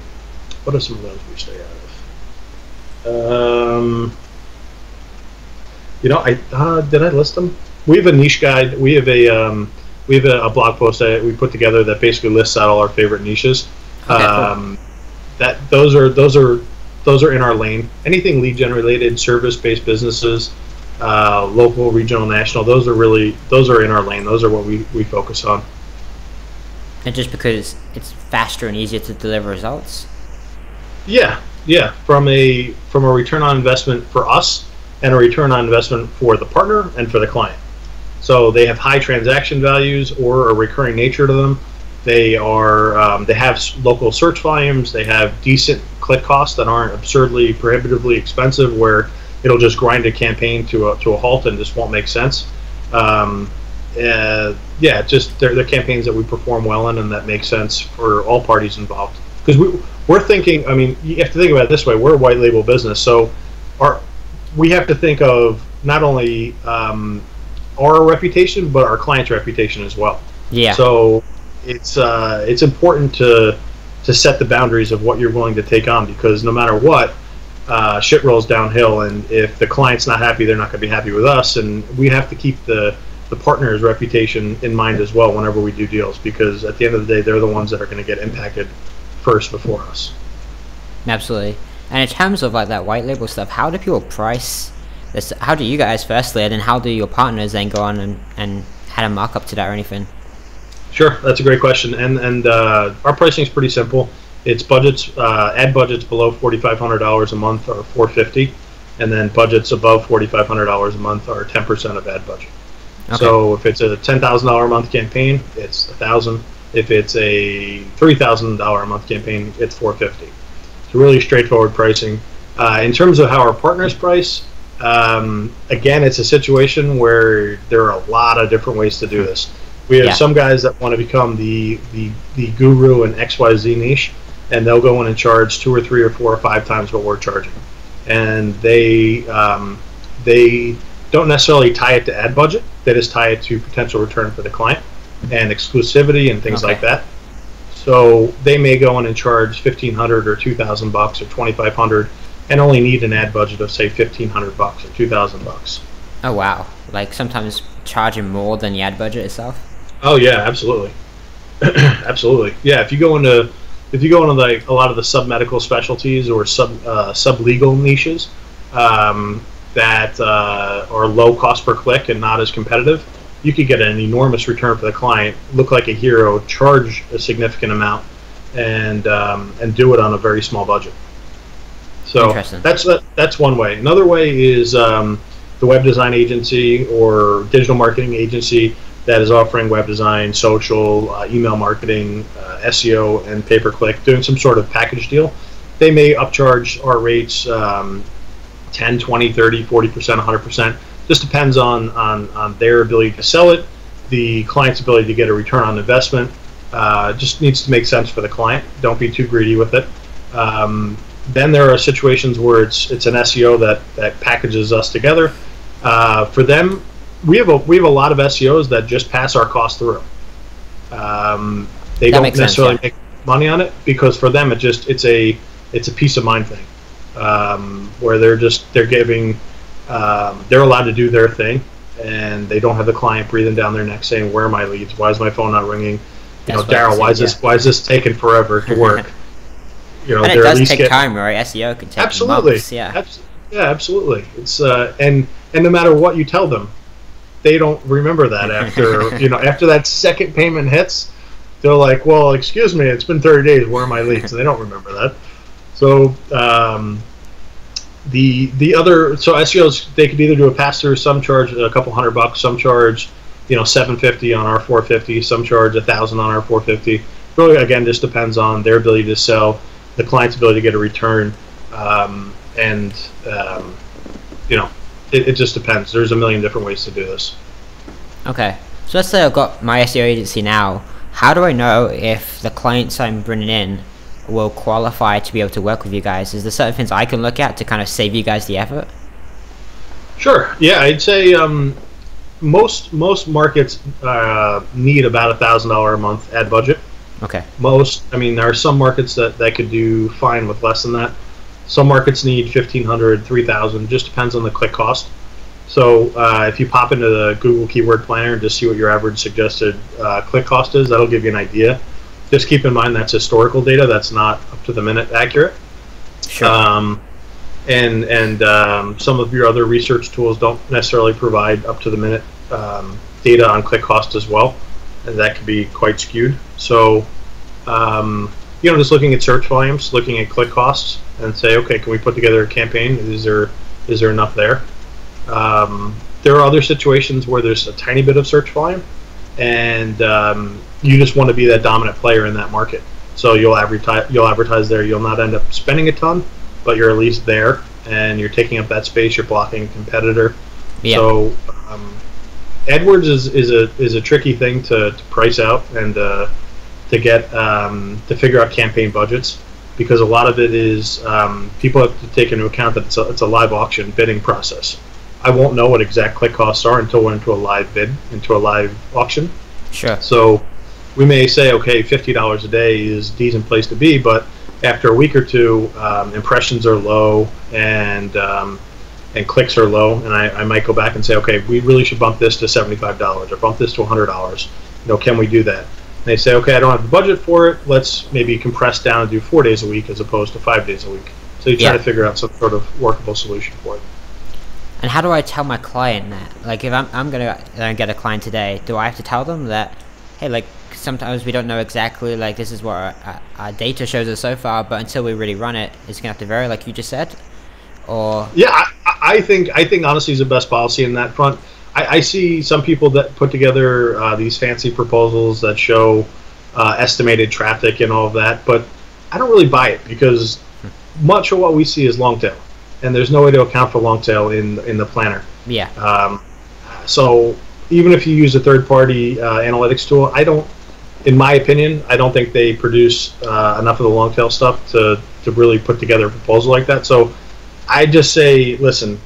some of those we stay out of? Did I list them? We have a niche guide. We have a blog post that we put together that basically lists out all our favorite niches. Okay, That those are in our lane. Anything lead gen related, service based businesses, local, regional, national. Those are in our lane. Those are what we focus on. And just because it's faster and easier to deliver results. Yeah. From a return on investment for us and a return on investment for the partner and for the client. So they have high transaction values or a recurring nature to them. They have local search volumes. They have decent click costs that aren't absurdly prohibitively expensive, where it'll just grind a campaign to a halt and just won't make sense. Just they're campaigns that we perform well in and that make sense for all parties involved. Because we're thinking, I mean, you have to think about it this way: we're a white label business, so we have to think of not only our reputation but our client's reputation as well. Yeah. So it's important to set the boundaries of what you're willing to take on, because no matter what, shit rolls downhill, and if the client's not happy, they're not going to be happy with us, and we have to keep the partner's reputation in mind as well whenever we do deals, because at the end of the day, they're the ones that are going to get impacted first before us. Absolutely. And in terms of like that white label stuff, how do people price this? How do you guys firstly, and then how do your partners then go on and add a markup to that or anything? Sure, that's a great question, and our pricing is pretty simple. It's budgets, ad budgets below $4,500 a month are $450, and then budgets above $4,500 a month are 10% of ad budget. Okay. So if it's a $10,000 a month campaign, it's $1,000. If it's a $3,000 a month campaign, it's $450. It's really straightforward pricing. In terms of how our partners price, again, it's a situation where there are a lot of different ways to do this. We have some guys that want to become the guru in XYZ niche, and they'll go in and charge 2 or 3 or 4 or 5 times what we're charging, and they don't necessarily tie it to ad budget. They just tie it to potential return for the client and exclusivity and things like that. So they may go in and charge $1,500 or $2,000 or $2,500, and only need an ad budget of say $1,500 or $2,000. Oh wow! Like sometimes charging more than the ad budget itself. Oh yeah, absolutely, absolutely. Yeah, if you go into like a lot of the sub-medical specialties or sub-legal niches that are low cost per click and not as competitive, you could get an enormous return for the client, look like a hero, charge a significant amount, and do it on a very small budget. So that's one way. Another way is the web design agency or digital marketing agency that is offering web design, social, email marketing, SEO, and pay-per-click, doing some sort of package deal. They may upcharge our rates 10, 20, 30, 40%, 100%. Just depends on their ability to sell it, the client's ability to get a return on investment. Just needs to make sense for the client. Don't be too greedy with it. Then there are situations where it's an SEO that packages us together. For them, we have a lot of SEOs that just pass our cost through. They don't necessarily money on it, because for them it's a peace of mind thing, where they're giving, they're allowed to do their thing, and they don't have the client breathing down their neck saying, "Where are my leads? Why is my phone not ringing? Daryl, why is this taking forever to work?" And it does take time, right? SEO can take months. Yeah, absolutely. It's and no matter what you tell them, they don't remember that after after that second payment hits. They're like, "Well, excuse me, it's been 30 days. Where are my leads?" And they don't remember that. So the other, so SEOs, they could either do a pass through. Some charge a couple $100, some charge $750 on our 450, some charge $1,000 on our 450. Really, again, just depends on their ability to sell, the client's ability to get a return, it just depends. There's a million different ways to do this. Okay, so let's say I've got my SEO agency now. How do I know if the clients I'm bringing in will qualify to be able to work with you guys? Is there certain things I can look at to kind of save you guys the effort? Sure. Yeah, I'd say most markets need about $1,000 a month ad budget. Okay. There are some markets that could do fine with less than that. Some markets need $1,500, $3,000. Just depends on the click cost. So if you pop into the Google Keyword Planner and just see what your average suggested click cost is, that'll give you an idea. Just keep in mind that's historical data. That's not up to the minute accurate. Sure. Some of your other research tools don't necessarily provide up to the minute data on click cost as well, and that could be quite skewed. So just looking at search volumes, looking at click costs, and say, okay, can we put together a campaign? Is there enough there? There are other situations where there's a tiny bit of search volume, and you just want to be that dominant player in that market. So you'll advertise there. You'll not end up spending a ton, but you're at least there, and you're taking up that space. You're blocking a competitor. Yeah. So AdWords is a tricky thing to price out and to get to figure out campaign budgets, because a lot of it is people have to take into account that it's a live auction bidding process. I won't know what exact click costs are until we're into a live bid, into a live auction. Sure. So we may say, okay, $50 a day is a decent place to be, but after a week or two, impressions are low and clicks are low, and I might go back and say, okay, we really should bump this to $75 or bump this to $100. Can we do that? And they say, okay, I don't have the budget for it. Let's maybe compress down and do 4 days a week as opposed to 5 days a week. So you try to figure out some sort of workable solution for it. And how do I tell my client that? Like, if I'm going to get a client today, do I have to tell them that, hey, like, sometimes we don't know exactly, like, this is what our data shows us so far, but until we really run it, it's going to have to vary, like you just said? Or yeah, I think honesty is the best policy in that front. I see some people that put together these fancy proposals that show estimated traffic and all of that, but I don't really buy it, because much of what we see is long tail, and there's no way to account for long tail in the planner. Yeah. So even if you use a third-party analytics tool, in my opinion, I don't think they produce enough of the long tail stuff to really put together a proposal like that. So I just say, listen,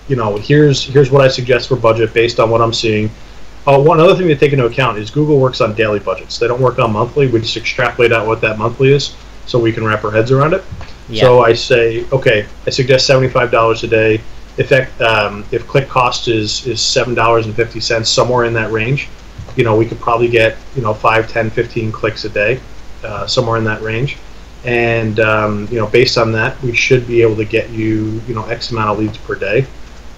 here's what I suggest for budget based on what I'm seeing. One other thing to take into account is Google works on daily budgets. They don't work on monthly. We just extrapolate out what that monthly is so we can wrap our heads around it. Yeah. So I say, okay, I suggest $75 a day. If click cost is $7.50, somewhere in that range, we could probably get 5, 10, 15 clicks a day, somewhere in that range. And based on that, we should be able to get you X amount of leads per day,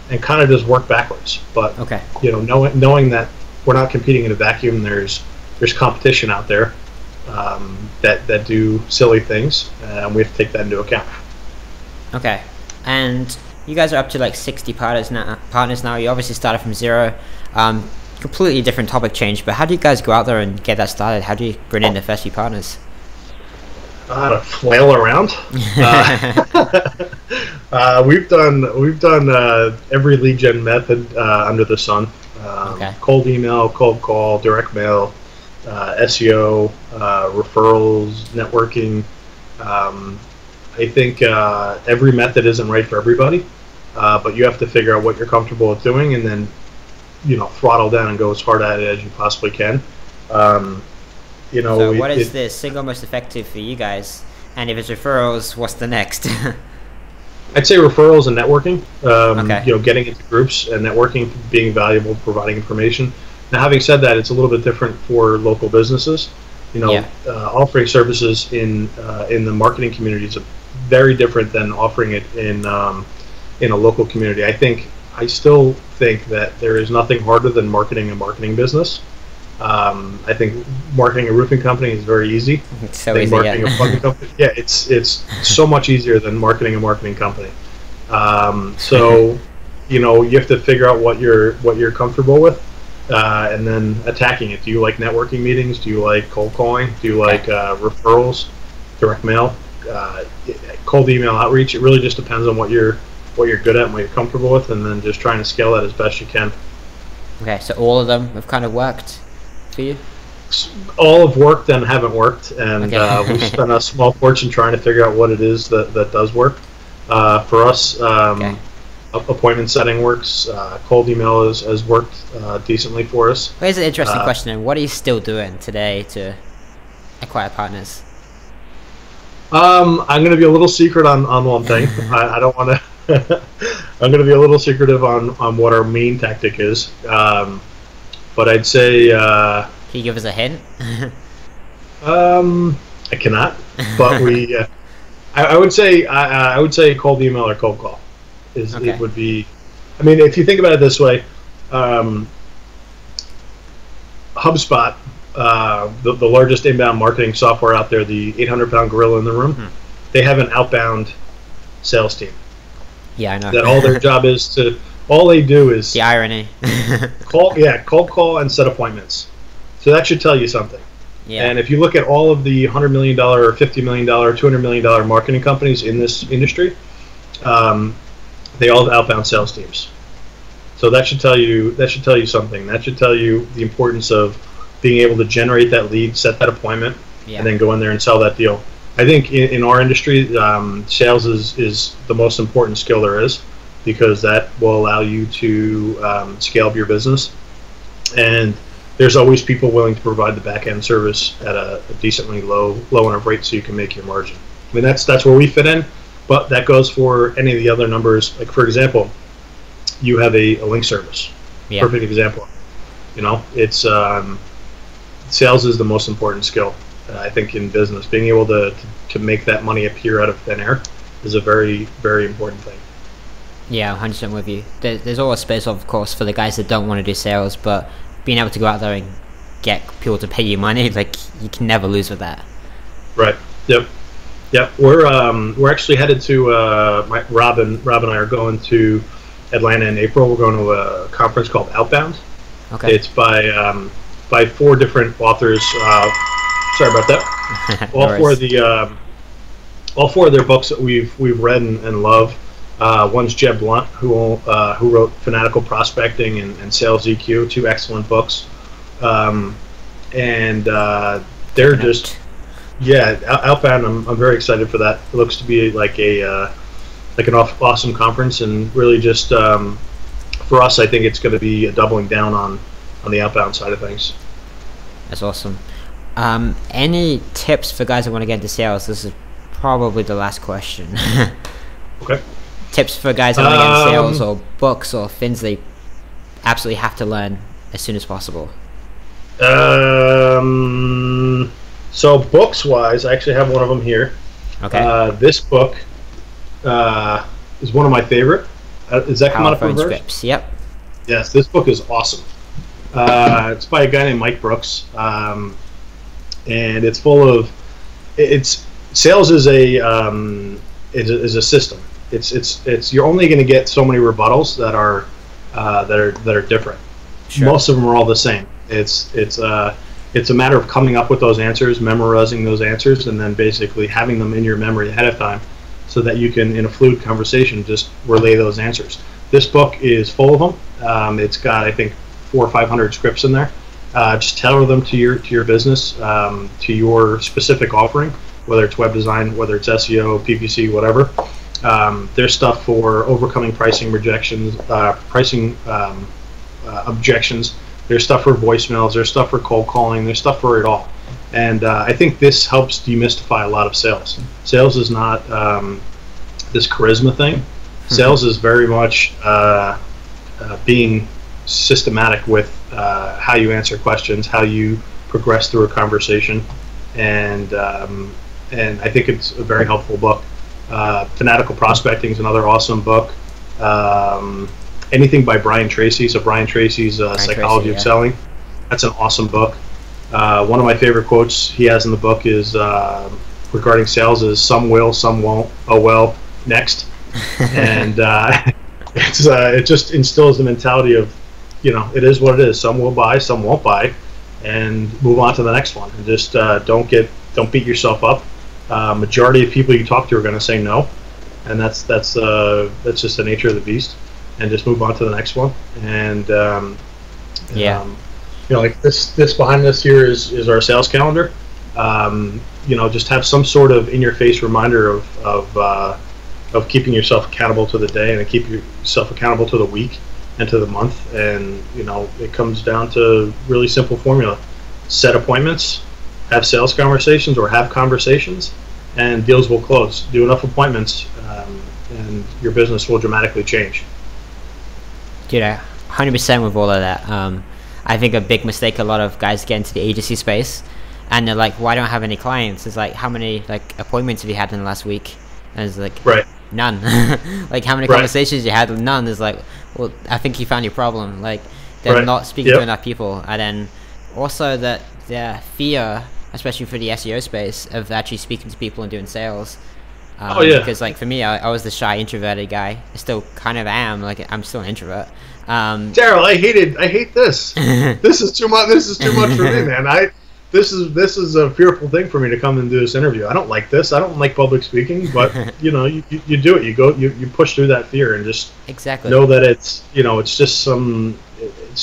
and kind of just work backwards. But okay, knowing that we're not competing in a vacuum, there's competition out there that do silly things, and we have to take that into account. Okay, and you guys are up to like 60 partners now. You obviously started from zero. Completely different topic change, but how do you guys go out there and get that started? How do you bring in the first few partners? To flail around. We've done every lead gen method under the sun. Okay. Cold email, cold call, direct mail, SEO, referrals, networking. I think every method isn't right for everybody, but you have to figure out what you're comfortable with doing, and then throttle down and go as hard at it as you possibly can. So what is the single most effective for you guys? And if it's referrals, what's the next? I'd say referrals and networking. Okay. Getting into groups and networking, being valuable, providing information. Now, having said that, it's a little bit different for local businesses. Offering services in the marketing community is very different than offering it in a local community. I still think that there is nothing harder than marketing a marketing business. I think marketing a roofing company is very easy. It's so easy, marketing a plumbing company, it's so much easier than marketing a marketing company. So you have to figure out what you're comfortable with, and then attacking it. Do you like networking meetings? Do you like cold calling? Do you like referrals, direct mail, cold email outreach? It really just depends on what you're good at and what you're comfortable with, and then just trying to scale that as best you can. Okay, so all of them have kind of worked for you? All have worked and haven't worked, and we've spent a small fortune trying to figure out what it is that does work. For us, appointment setting works. Cold email has worked decently for us. Here's an interesting question, and what are you still doing today to acquire partners? I'm going to be a little secret on one thing. I don't want to. I'm going to be a little secretive on what our main tactic is. But I'd say. Can you give us a hint? I cannot. But I would say cold email or cold call it would be. I mean, if you think about it this way, HubSpot, the largest inbound marketing software out there, the 800-pound gorilla in the room, they have an outbound sales team. Yeah, I know. That all their job is to. All they do is the irony. cold call and set appointments. So that should tell you something. Yeah. And if you look at all of the $100 million, or $50 million, $200 million marketing companies in this industry, they all have outbound sales teams. So that should tell you something. That should tell you the importance of being able to generate that lead, set that appointment, and then go in there and sell that deal. I think in our industry, sales is the most important skill there is, because that will allow you to scale up your business. And there's always people willing to provide the back-end service at a decently low enough rate so you can make your margin. I mean, that's where we fit in, but that goes for any of the other numbers. Like, for example, you have a link service. Yeah. Perfect example. It's sales is the most important skill, I think, in business. Being able to make that money appear out of thin air is a very, very important thing. Yeah, 100% with you. There's always space, of course, for the guys that don't want to do sales, but being able to go out there and get people to pay you money, like, you can never lose with that. Right. Yep. We're actually headed to Rob and I are going to Atlanta in April. We're going to a conference called Outbound. Okay. It's by 4 different authors. Sorry about that. All 4 of their books that we've read and love. One's Jeb Blunt, who wrote Fanatical Prospecting and Sales EQ, 2 excellent books, and they're just Outbound. I'm very excited for that. It looks to be like an awesome conference, and really just for us, I think it's going to be a doubling down on the outbound side of things. That's awesome. Any tips for guys that want to get into sales? This is probably the last question. Okay. Tips for guys that want to get into sales, or books, or things they absolutely have to learn as soon as possible. So books wise, I actually have one of them here. Okay. This book is one of my favorite. Does that come out of reverse? Yep. Yes, this book is awesome. It's by a guy named Mike Brooks, and it's full of. Sales is a system. It's you're only going to get so many rebuttals that are different. Sure. Most of them are all the same. It's a matter of coming up with those answers, memorizing those answers, and then basically having them in your memory ahead of time, so that you can, in a fluid conversation, just relay those answers. This book is full of them. It's got, I think, 400 or 500 scripts in there. Just tailor them to your business, to your specific offering, whether it's web design, whether it's SEO, PPC, whatever. There's stuff for overcoming pricing rejections, objections. There's stuff for voicemails. There's stuff for cold calling. There's stuff for it all. And I think this helps demystify a lot of sales. Sales is not this charisma thing. Sales is very much being systematic with how you answer questions, how you progress through a conversation, and I think it's a very helpful book. Fanatical Prospecting is another awesome book. Anything by Brian Tracy. So Brian Tracy's Psychology of Selling. That's an awesome book. One of my favorite quotes he has in the book is regarding sales is "Some will, some won't. Oh well, next." And it just instills the mentality of, it is what it is. Some will buy, some won't buy, and move on to the next one. And just don't beat yourself up. Majority of people you talk to are going to say no, and that's just the nature of the beast. And just move on to the next one. And like this behind us here is our sales calendar. Just have some sort of in-your-face reminder of keeping yourself accountable to the day, and keep yourself accountable to the week and to the month. And it comes down to really simple formula: set appointments, have sales conversations, or have conversations, and deals will close. Do enough appointments, and your business will dramatically change. Dude, 100% with all of that. I think a big mistake a lot of guys get into the agency space, and they're like, "Why don't I have any clients?" It's like, how many appointments have you had in the last week? And it's like, right. None. Like, how many conversations you had? None. It's like, well, I think you found your problem. Like, they're not speaking to enough people. And then also that their fear, especially for the SEO space, of actually speaking to people and doing sales. Because for me, I was the shy introverted guy. I still kind of am. Like, I'm still an introvert. Daryl, I hate this. This is too much. This is too much for me, man. This is a fearful thing for me to come and do this interview. I don't like this. I don't like public speaking, but you do it. You push through that fear and just know that it's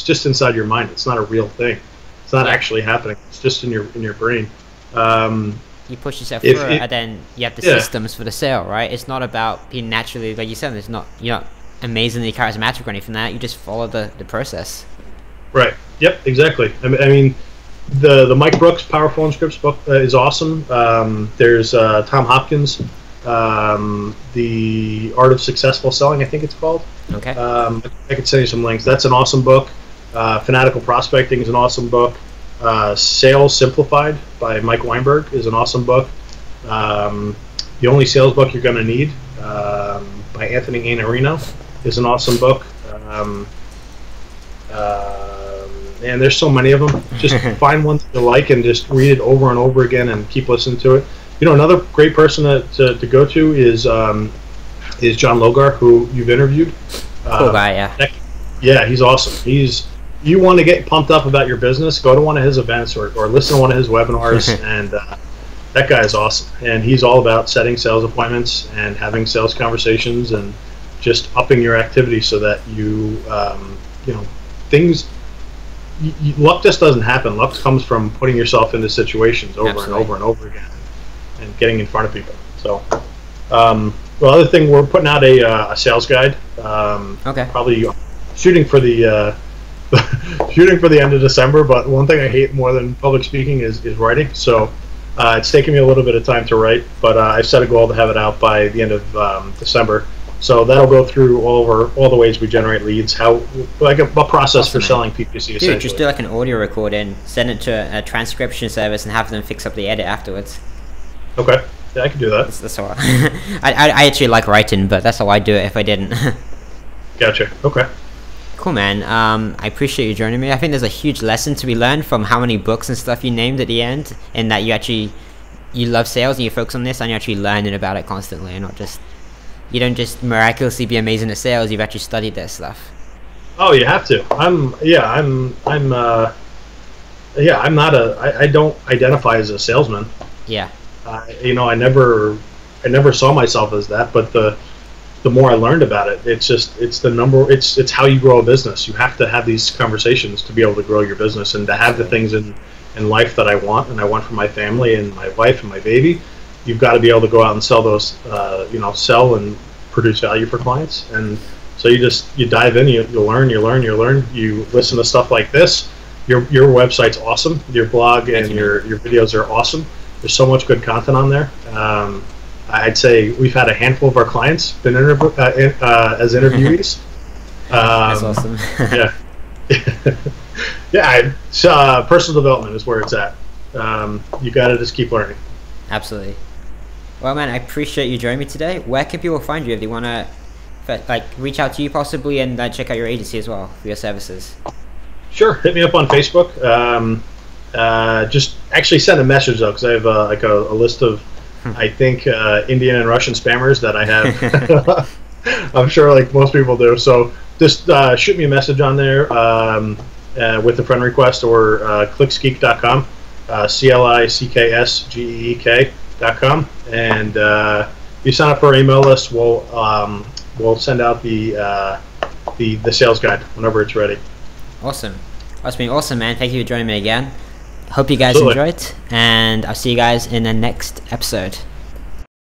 just inside your mind. It's not a real thing. It's not actually happening. It's just in your brain. You push yourself through it, and then you have the systems for the sale, right? It's not about being naturally, like you said, you're not amazingly charismatic or anything like that. You just follow the process. Right. Yep. Exactly. I mean, the Mike Brooks Powerful and Scripts book is awesome. There's Tom Hopkins, The Art of Successful Selling, I think it's called. Okay. I could send you some links. That's an awesome book. Fanatical Prospecting is an awesome book. Sales Simplified by Mike Weinberg is an awesome book. The Only Sales Book You're Going to Need by Anthony Iannarino is an awesome book. And there's so many of them. Just find one that you like and just read it over and over again and keep listening to it. Another great person to go to is John Logar, who you've interviewed. Cool guy, yeah. Yeah, he's awesome. You want to get pumped up about your business, go to one of his events or listen to one of his webinars, and that guy is awesome. And he's all about setting sales appointments and having sales conversations and just upping your activity so that luck just doesn't happen. Luck comes from putting yourself into situations over and over and over again and getting in front of people. So, other thing, we're putting out a sales guide. Probably shooting for the end of December. But one thing I hate more than public speaking is writing. So it's taken me a little bit of time to write, but I set a goal to have it out by the end of December. So that'll go through all the ways we generate leads, a process for selling PPC essentially. Dude, just do like an audio recording, send it to a transcription service, and have them fix up the edit afterwards. Okay, yeah, I can do that. That's all. I actually like writing, but that's how I do it if I didn't. Gotcha. Okay. Cool, man. I appreciate you joining me. I think there's a huge lesson to be learned from how many books and stuff you named at the end, and that you love sales and you focus on this and you're actually learning about it constantly, and not just. You don't just miraculously be amazing at sales. You've actually studied that stuff. Oh, you have to. I don't identify as a salesman. Yeah. I never saw myself as that. But the more I learned about it, it's how you grow a business. You have to have these conversations to be able to grow your business and to have the things in life that I want, and I want for my family and my wife and my baby. You've got to be able to go out and sell those, sell and produce value for clients. And so you dive in, you learn, you listen to stuff like this, your website's awesome. Your blog and you, your videos are awesome. There's so much good content on there. I'd say we've had a handful of our clients been as interviewees. That's awesome. Yeah. Yeah, personal development is where it's at. You got to just keep learning. Absolutely. Well, man, I appreciate you joining me today. Where can people find you if they want to like reach out to you possibly and check out your agency as well for your services? Sure, hit me up on Facebook. Just actually send a message though, because I have like a list of I think Indian and Russian spammers that I have. I'm sure like most people do. So just shoot me a message on there with a friend request, or clicksgeek.com, clicksgeek.com, and if you sign up for our email list, we'll send out the sales guide whenever it's ready. Awesome. That's been awesome, man. Thank you for joining me again. Hope you guys Absolutely. enjoyed, and I'll see you guys in the next episode.